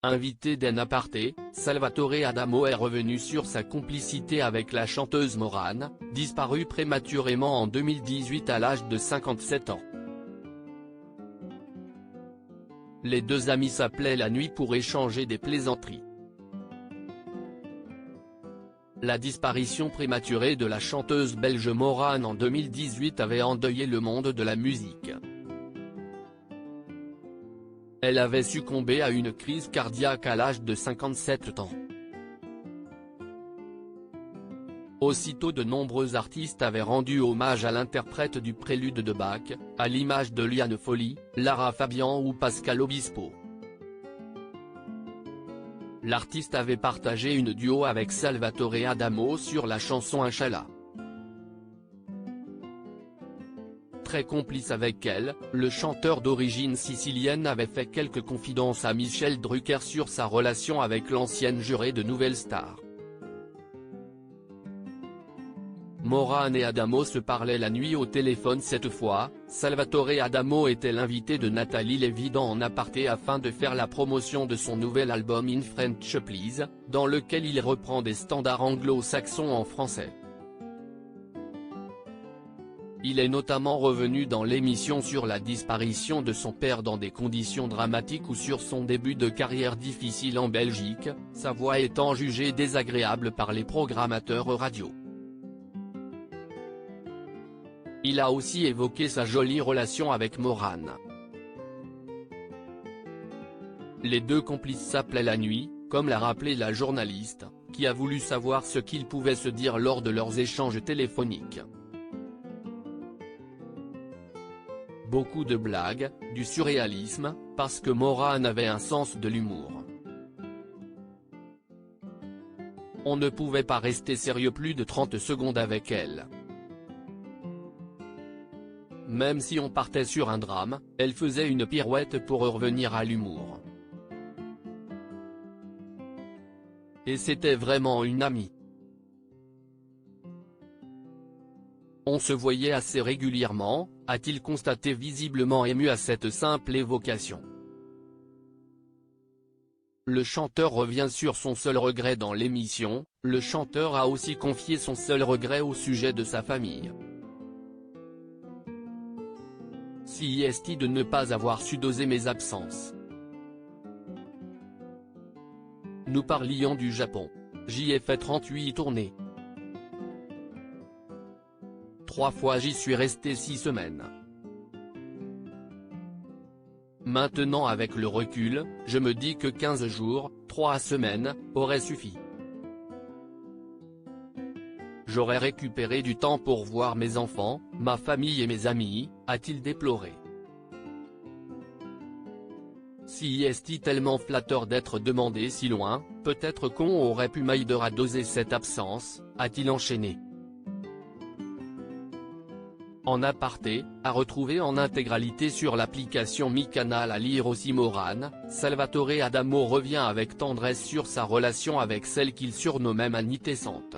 Invité d'En Aparté, Salvatore Adamo est revenu sur sa complicité avec la chanteuse Morane, disparue prématurément en 2018 à l'âge de 57 ans. Les deux amis s'appelaient la nuit pour échanger des plaisanteries. La disparition prématurée de la chanteuse belge Morane en 2018 avait endeuillé le monde de la musique. Elle avait succombé à une crise cardiaque à l'âge de 57 ans. Aussitôt de nombreux artistes avaient rendu hommage à l'interprète du prélude de Bach, à l'image de Liane Folly, Lara Fabian ou Pascal Obispo. L'artiste avait partagé une duo avec Salvatore Adamo sur la chanson Inch'Allah. Très complice avec elle, le chanteur d'origine sicilienne avait fait quelques confidences à Michel Drucker sur sa relation avec l'ancienne jurée de Nouvelle Star. Morane et Adamo se parlaient la nuit au téléphone cette fois. Salvatore Adamo était l'invité de Nathalie Lévy dans En Aparté afin de faire la promotion de son nouvel album In French Please, dans lequel il reprend des standards anglo-saxons en français. Il est notamment revenu dans l'émission sur la disparition de son père dans des conditions dramatiques ou sur son début de carrière difficile en Belgique, sa voix étant jugée désagréable par les programmateurs radio. Il a aussi évoqué sa jolie relation avec Morane. Les deux complices s'appelaient la nuit, comme l'a rappelé la journaliste, qui a voulu savoir ce qu'ils pouvaient se dire lors de leurs échanges téléphoniques. Beaucoup de blagues, du surréalisme, parce que Morane avait un sens de l'humour. On ne pouvait pas rester sérieux plus de 30 secondes avec elle. Même si on partait sur un drame, elle faisait une pirouette pour revenir à l'humour. Et c'était vraiment une amie. On se voyait assez régulièrement, a-t-il constaté visiblement ému à cette simple évocation. Le chanteur revient sur son seul regret dans l'émission. Le chanteur a aussi confié son seul regret au sujet de sa famille. Si est de ne pas avoir su doser mes absences. Nous parlions du Japon. J'y ai fait 38 tournées. 3 fois j'y suis resté 6 semaines. Maintenant avec le recul, je me dis que 15 jours, 3 semaines, auraient suffi. J'aurais récupéré du temps pour voir mes enfants, ma famille et mes amis, a-t-il déploré. Si est tellement flatteur d'être demandé si loin, peut-être qu'on aurait pu m'aider à doser cette absence, a-t-il enchaîné. En Aparté, à retrouver en intégralité sur l'application MyCanal. À lire aussi Morane, Salvatore Adamo revient avec tendresse sur sa relation avec celle qu'il surnommait Mamie Tessante.